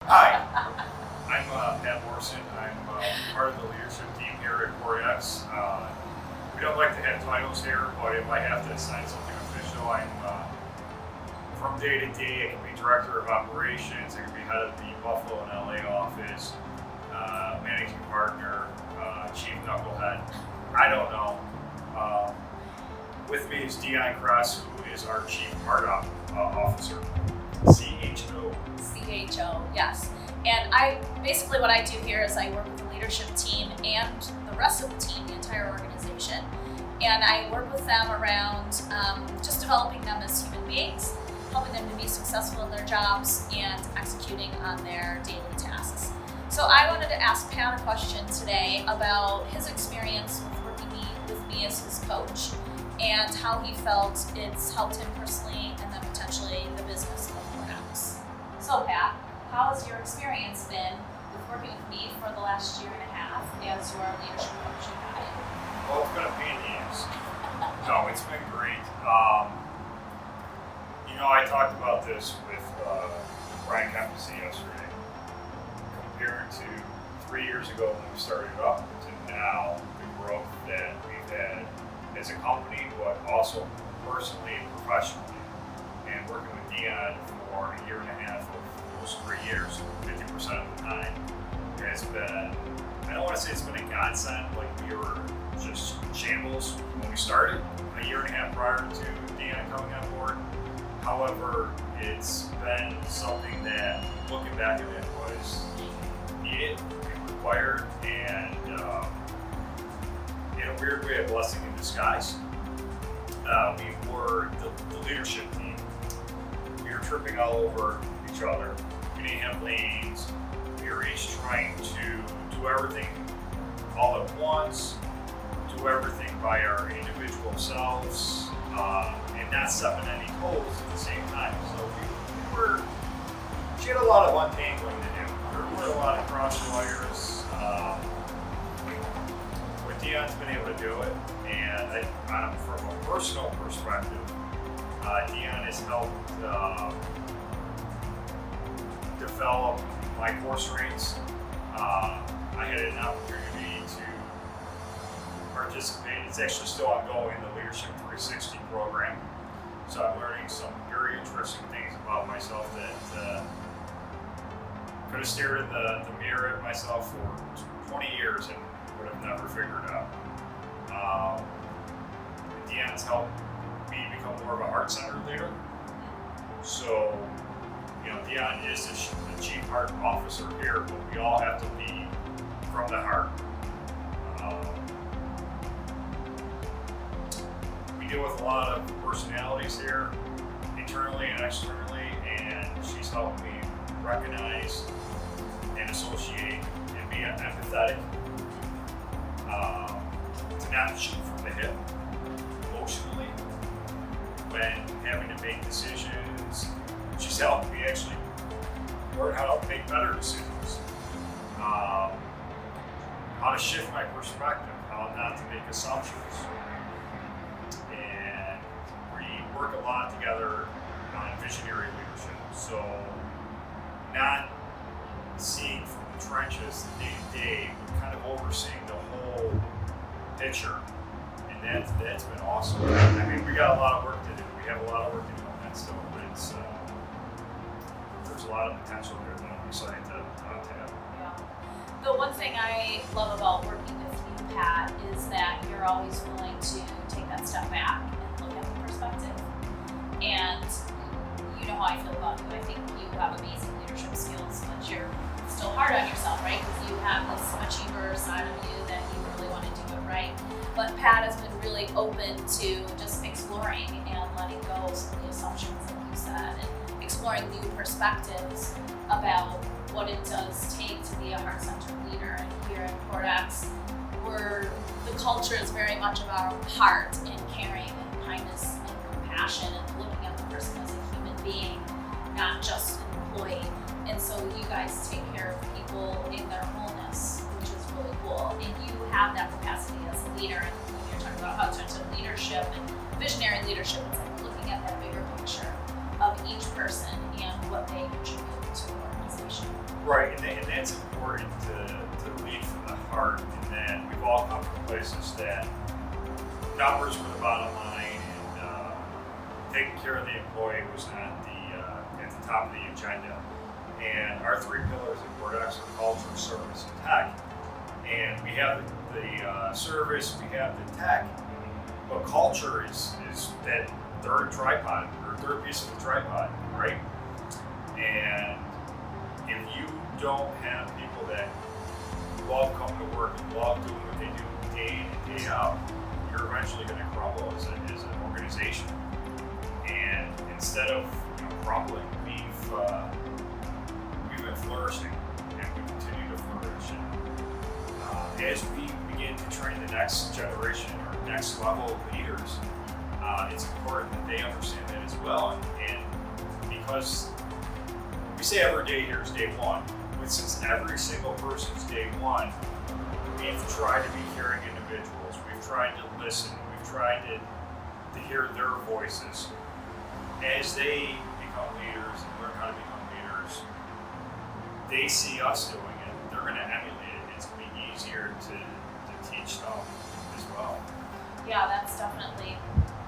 Hi, I'm Pat Morrison. I'm part of the leadership team here at CHO. We don't like to have titles here, but if I have to assign something official, I'm from day to day. I can be director of operations. I can be head of the Buffalo and LA office, managing partner, chief knucklehead. I don't know. With me is Dionne Kress, who is our chief heart officer. CHO. CHO, yes. And basically what I do here is I work with the leadership team and the rest of the team, the entire organization. And I work with them around just developing them as human beings, helping them to be successful in their jobs and executing on their daily tasks. So I wanted to ask Pat a question today about his experience with working with me as his coach and how he felt it's helped him personally and then potentially the business of CHO. So Pat, how has your experience been with working with me for the last year and a half as your leadership coach and guide? Well, it's been a pain in the ass. No, it's been great. I talked about this with Brian Kempsey yesterday. Compared to 3 years ago when we started up to now, the growth that we've had as a company, but also personally and professionally. And working with Dionne for a year and a half of almost 3 years, 50% of the time, has been, I don't want to say it's been a godsend, like we were just shambles when we started a year and a half prior to Dionne coming on board. However, it's been something that, looking back at it, was needed, required, and in a weird way, a blessing in disguise. We were the leadership team. We were tripping all over each other. We didn't have lanes. We were each trying to do everything all at once, do everything by our individual selves, and not stepping any toes at the same time. So she had a lot of untangling to do. There were a lot of cross wires. But Dionne's been able to do it, and from a personal perspective, Dionne has helped develop my core strengths. I had an opportunity to participate. It's actually still ongoing, the Leadership 360 program. So I'm learning some very interesting things about myself that could have stared in the mirror at myself for 20 years and would have never figured out. Dionne's helped me become more of a heart-centered leader. So, Dionne is the chief heart officer here, but we all have to be from the heart. We deal with a lot of personalities here, internally and externally, and she's helped me recognize and associate and be empathetic, to not shoot from the hip emotionally when having to make decisions. She's helped me actually learn how to make better decisions, how to shift my perspective, how not to make assumptions. And we work a lot together on visionary leadership. So not seeing from the trenches the day to day, but kind of overseeing the whole picture. And that's been awesome. I mean, we got a lot of work to do. We have a lot of work to do on that still, but it's there's a lot of potential there that I'm excited to have. Yeah. The one thing I love about working with you, Pat, is that you're always willing to take that step back and look at the perspective. And you know how I feel about you. I think you have amazing leadership skills, but you're still hard on yourself, right? Because you have this achiever side of you that you really want to do it right. But Pat has been really open to just exploring and letting go of some of the assumptions, like you said, and exploring new perspectives about what it does take to be a heart-centered leader. And here at CHO, the culture is very much about heart and caring and kindness and compassion and looking at the person as a human being, not just an employee. And so you guys take care of people in their wholeness, which is really cool. And you have that capacity as a leader. And when you're talking about heart-centered leadership and visionary leadership, it's like looking at that bigger picture of each person and what they contribute to the organization. Right, and that's important to lead from the heart, and then we've all come from places that numbers were the bottom line, and taking care of the employee was not at the top of the agenda. And our three pillars of Cordex are culture, service, and tech. And we have the service, we have the tech, but culture is that third tripod, or third piece of the tripod, right? And if you don't have people that love coming to work and love doing what they do day in and day out, you're eventually going to crumble as an organization. And instead of crumbling, we've been flourishing, and we continue to flourish. And as we begin to train the next generation or next level of leaders, it's important that they understand that as well. And because we say every day here is day one, but since every single person's day one, we've tried to be caring individuals. We've tried to listen. We've tried to hear their voices. As they become leaders and learn how to become leaders, they see us doing it. They're going to emulate it. It's going to be easier to teach them as well. Yeah,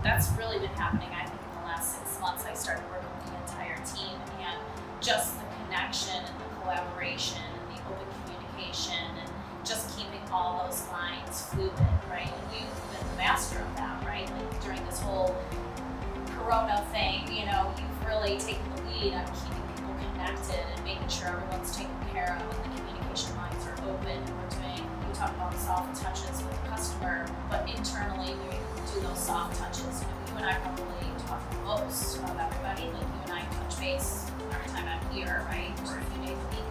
that's really been happening. I think in the last 6 months, I started working with the entire team, and just the connection and the collaboration and the open communication and just keeping all those lines fluid, right? And you've been the master of that, right? Like during this whole Corona thing, you've really taken the lead on keeping people connected and making sure everyone's taken care of and the communication lines are open. And you talk about soft touches with the customer, but internally we do those soft touches. You and I probably talk the most of everybody. Like you and I touch base every time I'm here, right? Just a few days a week.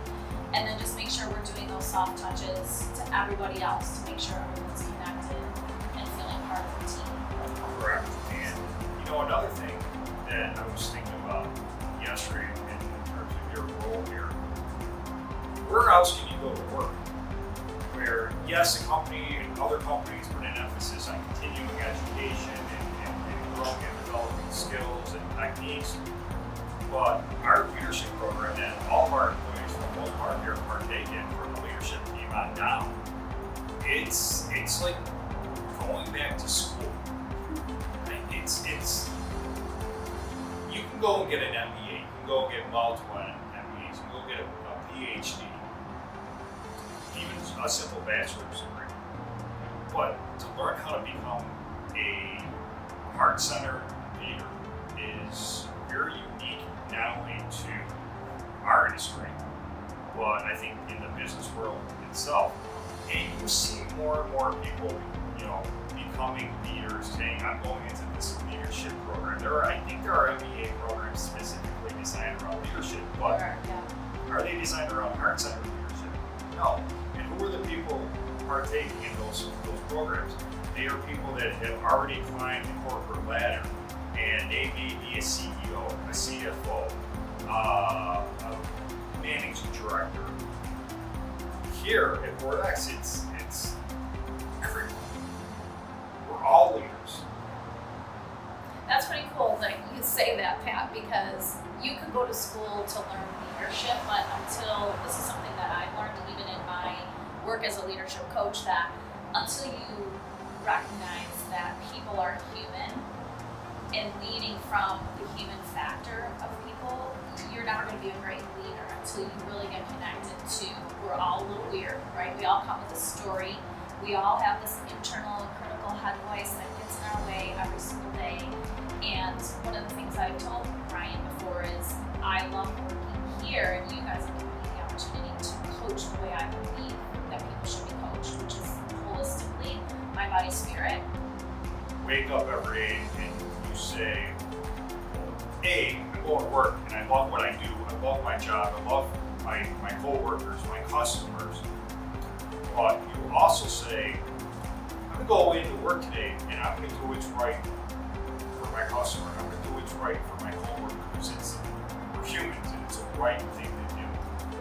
And then just make sure we're doing those soft touches to everybody else to make sure everyone's connected and feeling part of the team. Correct. And another thing that I was thinking about yesterday in terms of your role here, where else can you go to work? Where, yes, a company and other companies put an emphasis on continuing education and growing and developing skills and techniques, but our leadership program that all of our employees for the most part here partake in, from the leadership team on down, it's like going back to school. It's you can go and get an MBA, you can go and get multiple MBAs, you can go get a PhD, even a simple bachelor's degree. But to learn how to become a heart-centered leader is very unique, not only to our industry, but I think in the business world itself. And you see more and more people, becoming leaders, saying, I'm going into this leadership program. I think there are MBA programs specifically designed around leadership, but are they designed around heart-centered leadership? No. And who are the people partaking in those programs? They are people that have already climbed the corporate ladder, and they may be a CEO, a CFO, a managing director. Here at Cordex, it's everyone. We're all leaders. That's pretty cool that you say that, Pat, because you could go to school to learn leadership, but this is something that I've learned even in my work as a leadership coach, that until you recognize that people are human and leading from the human factor of people, you're never going to be a great leader until you really get connected to, we're all a little weird, right? We all come with a story. We all have this internal critical head voice that gets in our way every single day. And one of the things I've told Brian before is I love working here, and you guys have given me the opportunity to coach the way I believe that people should be coached, which is holistically, mind, body, spirit. Wake up every day and you say, hey, I'm going to work and I love what I do. I love my job. I love my co-workers, my customers. But you also say, I'm going to go into work today and I'm going to do what's right for my customer. I'm going to do what's right for my co-workers. We're humans and it's the right thing to do.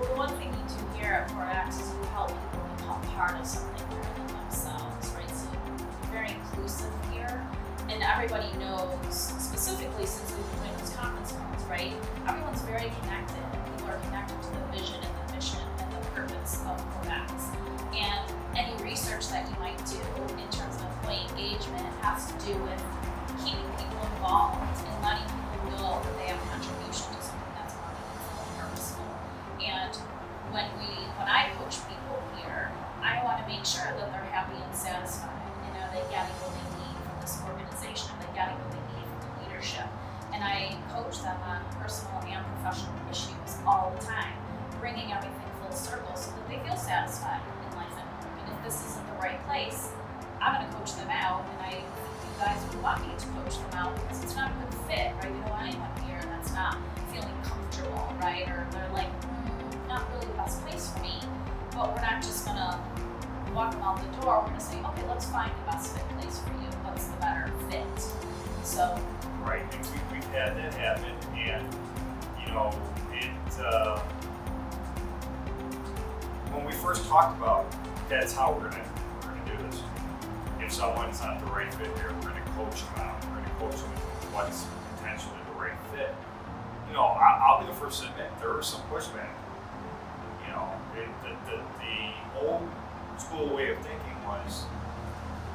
Well, the one thing you do here at Cordex is you help people become part of something bigger than themselves, right? So you're very inclusive here, and everybody knows, specifically since we've been doing those conference calls, right? Everyone's very connected, and people are connected to the vision and the mission mission and the purpose of Codex. And any research that you might do in terms of employee engagement has to do with keeping people involved and letting people know that they have a contribution to something that's more meaningful and purposeful. And when I coach people here, I want to make sure that they're happy and satisfied. Are they getting what they need from this organization? Are they getting what they need from the leadership? And I coach them on personal and professional issues all the time, bringing everything full circle so that they feel satisfied in life and work. And if this isn't the right place, I'm going to coach them out, and I think you guys would want me to coach them out because it's not a good fit, right? You don't want anyone here that's not feeling comfortable, right? Or they're like, not really the best place for me. But we're not just going to walk them out the door. We're going to say, okay, let's find the best fit place for you. What's the better fit? So. Right, and we've had that happen, and when we first talked about that's how we're gonna do this. If someone's not the right fit here, we're gonna coach them out. We're gonna coach them into what's potentially the right fit. I'll be the first to admit there was some pushback. The old school way of thinking was,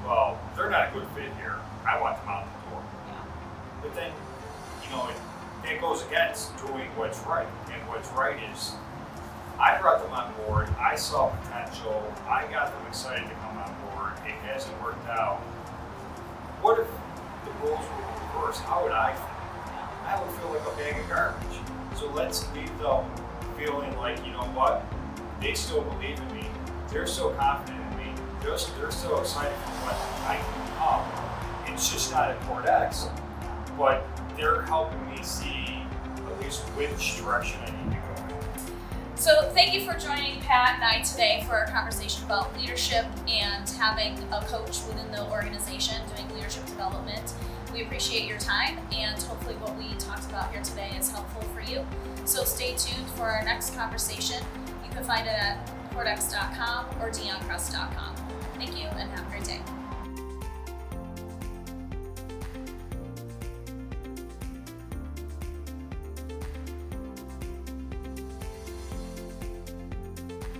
well, they're not a good fit here. I want them out the door. But then, it goes against doing what's right. And what's right is, I brought them on board, I saw potential, I got them excited to come on board, it hasn't worked out. What if the roles were reversed? How would I feel? I would feel like a bag of garbage. So let's leave them feeling like, you know what, they still believe in me, they're so confident in me, they're so excited for what I can become. It's just not at Codex, but they're helping me see at least which direction I need to go in. So thank you for joining Pat and I today for our conversation about leadership and having a coach within the organization doing leadership development. We appreciate your time, and hopefully what we talked about here today is helpful for you. So stay tuned for our next conversation. You can find it at codex.com or dionnekress.com. Thank you and have a great day.